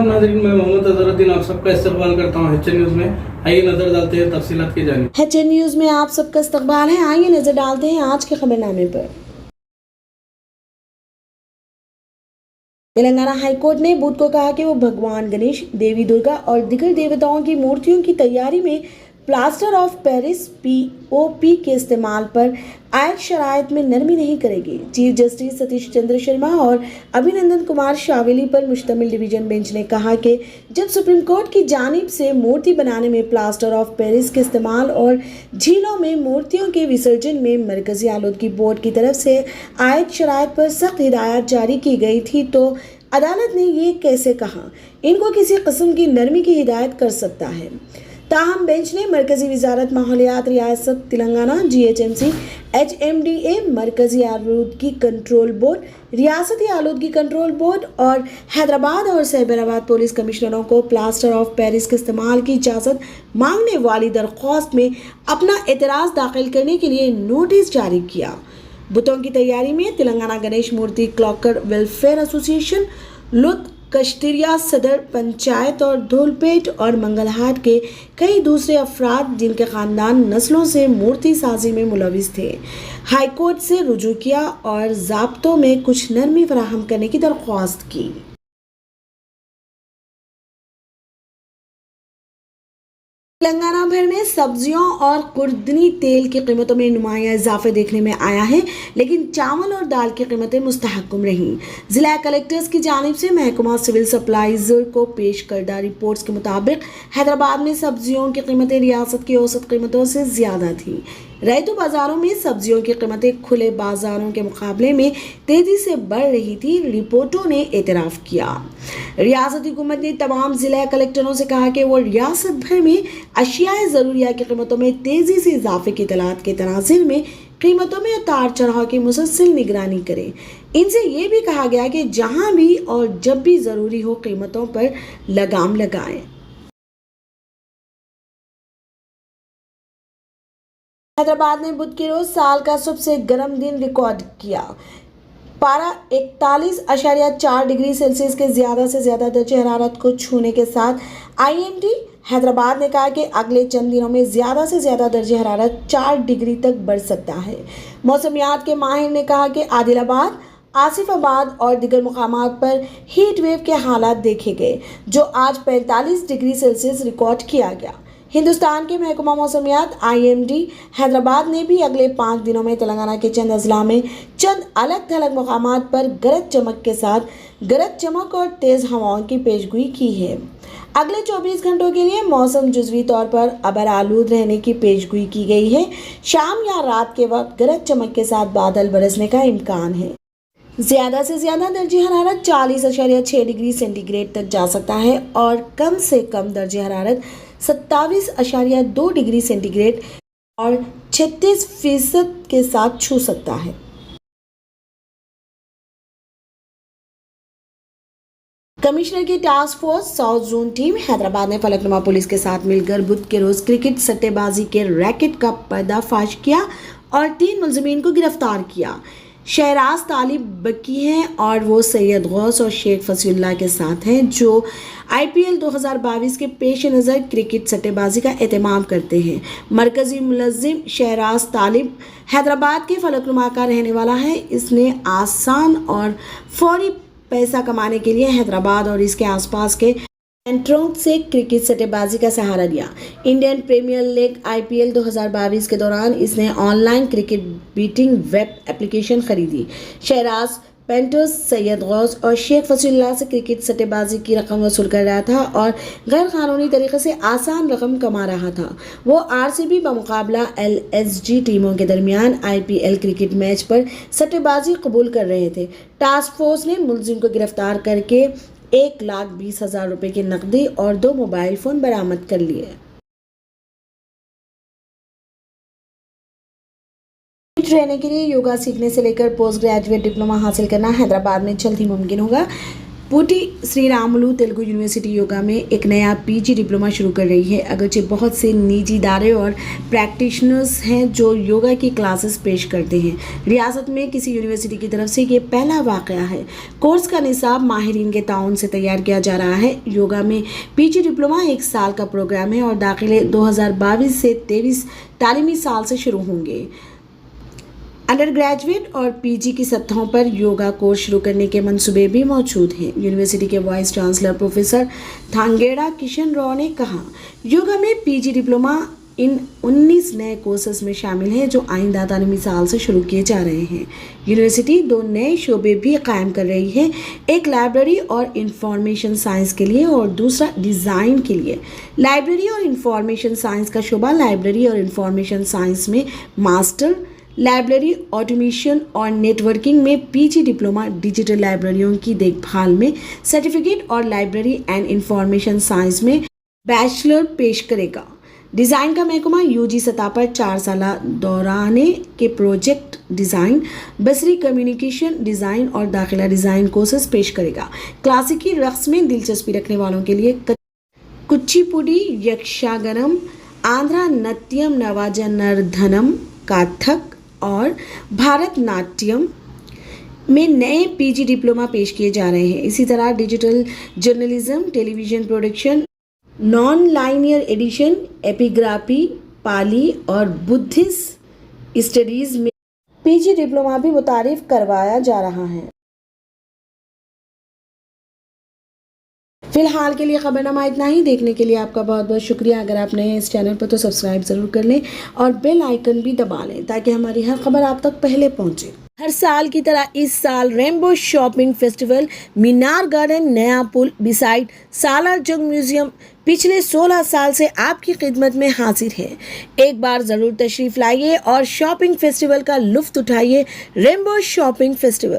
आदाब नाज़रीन, मैं मोहम्मद अजहरुद्दीन आप सबका इस्तकबाल करता हूँ HN न्यूज़ में। आइए नजर डालते हैं तफसीलात की जानिब। HN न्यूज़ में आप सबका इस्तकबाल है। आइए नजर डालते हैं आज के खबरनामे पर। तेलंगाना हाईकोर्ट ने बुध को कहा कि वो भगवान गणेश, देवी दुर्गा और दीगर देवताओं की मूर्तियों की तैयारी में प्लास्टर ऑफ पेरिस POP के इस्तेमाल पर आयत शराइत में नरमी नहीं करेगी। चीफ जस्टिस सतीश चंद्र शर्मा और अभिनंदन कुमार शावेली पर मुश्तमिल डिवीजन बेंच ने कहा कि जब सुप्रीम कोर्ट की जानिब से मूर्ति बनाने में प्लास्टर ऑफ पेरिस के इस्तेमाल और झीलों में मूर्तियों के विसर्जन में मरकजी आलूदगी बोर्ड की तरफ से आयत शराइत पर सख्त हिदायत जारी की गई थी, तो अदालत ने ये कैसे कहा इनको किसी किस्म की नरमी की हिदायत कर सकता है। ताहम बेंच ने मरकजी वजारत माहौलियात रियासत तेलंगाना GHMC HMDA, मरकजी आलूदगी कंट्रोल बोर्ड, रियासती आलूदगी कंट्रोल बोर्ड और हैदराबाद और साइबराबाद पुलिस कमिश्नरों को प्लास्टर ऑफ पेरिस के इस्तेमाल की इजाज़त मांगने वाली दरख्वास्त में अपना एतराज़ दाखिल करने के लिए नोटिस जारी किया। बुतों की तैयारी में तेलंगाना गणेश मूर्ति क्लॉकर वेलफेयर एसोसिएशन, लुत कश्तीरिया सदर पंचायत और धूलपेट और मंगलहाट के कई दूसरे अफराद जिनके ख़ानदान नस्लों से मूर्ति साजी में मुलविस थे, हाईकोर्ट से रुजू किया और ज़ाब्तों में कुछ नरमी फराहम करने की दरख्वास्त की। तेलंगाना भर में सब्जियों और खुर्दनी तेल की कीमतों में नुमाया इजाफे देखने में आया है, लेकिन चावल और दाल की कीमतें मुस्तहकम रहीं। जिला कलेक्टर्स की जानिब से महकमा सिविल सप्लाईज को पेश करदा रिपोर्ट्स के मुताबिक हैदराबाद में सब्जियों की कीमतें रियासत की औसत कीमतों से ज़्यादा थी। रैयतू बाजारों में सब्जियों की कीमतें खुले बाजारों के मुकाबले में तेजी से बढ़ रही थी, रिपोर्टों ने एतराफ़ किया। रियासती हुकूमत ने तमाम जिला कलेक्टरों से कहा कि वो रियासत भर में अशियाए ज़रूरिया की कीमतों में तेज़ी से इजाफे की इतलात के तनाज़ुर में कीमतों में उतार चढ़ाव की मुसलसल निगरानी करें। इनसे ये भी कहा गया कि जहाँ भी और जब भी ज़रूरी हो कीमतों पर लगाम लगाएं। हैदराबाद ने बुध के रोज साल का सबसे गर्म दिन रिकॉर्ड किया। पारा 41.4 डिग्री सेल्सियस के ज़्यादा से ज़्यादा दर्जे हरारत को छूने के साथ IMD हैदराबाद ने कहा कि अगले चंद दिनों में ज़्यादा से ज़्यादा दर्जे हरारत 4 डिग्री तक बढ़ सकता है। मौसमियात के माहिर ने कहा कि आदिलाबाद, आसिफाबाद और दीगर मुकामात पर हीट वेव के हालात देखे गए, जो आज 45 डिग्री सेल्सियस रिकॉर्ड किया गया। हिंदुस्तान के महकमा मौसमियात IMD हैदराबाद ने भी अगले 5 दिनों में तेलंगाना के चंद अजला में चंद अलग थलग मकामात पर गरज चमक के साथ गरज चमक और तेज़ हवाओं की पेशगोई की है। अगले 24 घंटों के लिए मौसम जुज़वी तौर पर अबर आलूद रहने की पेशगोई की गई है। शाम या रात के वक्त गरज चमक के साथ बादल बरसने का इम्कान है। ज़्यादा से ज़्यादा दर्जे हरारत 40.6 डिग्री सेंटीग्रेड तक जा सकता है और कम से कम दर्जे हरारत 27.2 डिग्री सेंटीग्रेड और 36% के साथ छू सकता है। कमिश्नर की task force south zone team Hyderabad ने फलकनुमा पुलिस के साथ मिलकर बुध के रोज क्रिकेट सट्टेबाजी के रैकेट का पर्दाफाश किया और 3 मुलजिमीन को गिरफ्तार किया। शहराज तालिब बकी हैं और वो सैयद गौस और शेख फसीउल्लाह के साथ हैं, जो IPL 2022 के पेश नज़र क्रिकेट सट्टेबाजी का एहतमाम करते हैं। मरकजी मुलजिम शहराज तालिब हैदराबाद के फलकनुमा का रहने वाला है। इसने आसान और फौरी पैसा कमाने के लिए हैदराबाद और इसके आसपास के सेंटरों से क्रिकेट सट्टेबाजी का सहारा लिया। इंडियन प्रीमियर लीग IPL 2022 के दौरान इसने online cricket beating web application खरीदी। शहराज पेंटर्स, सैयद गौस और शेख फसीउल्लाह से क्रिकेट सट्टेबाजी की रकम वसूल कर रहा था और गैर कानूनी तरीके से आसान रकम कमा रहा था। वो RCB बमुकाबला LSG टीमों के दरमियान IPL क्रिकेट मैच पर सट्टेबाजी कबूल कर रहे थे। टास्क फोर्स ने मुलजिम को गिरफ्तार करके 1,20,000 रुपए की नकदी और 2 मोबाइल फ़ोन बरामद कर लिए। फिट रहने के लिए योगा सीखने से लेकर पोस्ट ग्रेजुएट डिप्लोमा हासिल करना हैदराबाद में जल्द ही मुमकिन होगा। पुटी श्री रामुलु तेलुगु यूनिवर्सिटी योगा में एक नया पीजी डिप्लोमा शुरू कर रही है। अगरचे बहुत से निजी इदारे और प्रैक्टिशनर्स हैं जो योगा की क्लासेस पेश करते हैं। रियासत में किसी यूनिवर्सिटी की तरफ से ये पहला वाकया है। कोर्स का निसाब माहिरीन के ताउन से तैयार किया जा रहा है। योगा में पीजी डिप्लोमा 1 साल का प्रोग्राम है और दाखिले 2022 से 23 तालीमी साल से शुरू होंगे। अंडर ग्रेजुएट और पीजी की सतहों पर योगा कोर्स शुरू करने के मंसूबे भी मौजूद हैं। यूनिवर्सिटी के vice chancellor professor Thangeda Kishan Rao ने कहा, योगा में पीजी डिप्लोमा इन 19 नए कोर्सेज में शामिल है जो आइंदा तालीमी साल से शुरू किए जा रहे हैं। यूनिवर्सिटी 2 नए शोबे भी कायम कर रही है, एक लाइब्रेरी और इंफॉर्मेशन साइंस के लिए और दूसरा डिज़ाइन के लिए। लाइब्रेरी और इंफॉर्मेशन साइंस का शोबा लाइब्रेरी और इंफॉर्मेशन साइंस में मास्टर, लाइब्रेरी ऑटोमेशन और नेटवर्किंग में पीजी डिप्लोमा, डिजिटल लाइब्रेरियों की देखभाल में सर्टिफिकेट और लाइब्रेरी एंड इंफॉर्मेशन साइंस में बैचलर पेश करेगा। डिज़ाइन का महकमा यूजी सतह पर 4 साला दौराने के प्रोजेक्ट डिज़ाइन, बसरी कम्युनिकेशन डिज़ाइन और दाखिला डिज़ाइन कोर्सेज पेश करेगा। क्लासिकी रक्स में दिलचस्पी रखने वालों के लिए कुचिपुड़ी, यक्षगानम, आंध्रा नृत्यम, नवाजनर्धनम, कथक और भारतनाट्यम में नए पीजी डिप्लोमा पेश किए जा रहे हैं। इसी तरह digital journalism, television production, non linear edition, epigraphy, Pali और बुद्धिस्ट स्टडीज में पीजी डिप्लोमा भी मुतारिफ करवाया जा रहा है। फिलहाल के लिए खबरनामा इतना ही। देखने के लिए आपका बहुत बहुत शुक्रिया। अगर आप नए हैं इस चैनल पर तो सब्सक्राइब ज़रूर कर लें और बेल आइकन भी दबा लें ताकि हमारी हर खबर आप तक पहले पहुंचे। हर साल की तरह इस साल रेनबो शॉपिंग फेस्टिवल, मीनार गार्डन, नया पुल बिसाइड सालार जंग म्यूजियम पिछले 16 साल से आपकी खिदमत में हाजिर है। एक बार ज़रूर तशरीफ़ लाइए और शॉपिंग फेस्टिवल का लुत्फ़ उठाइए। Rainbow shopping festival.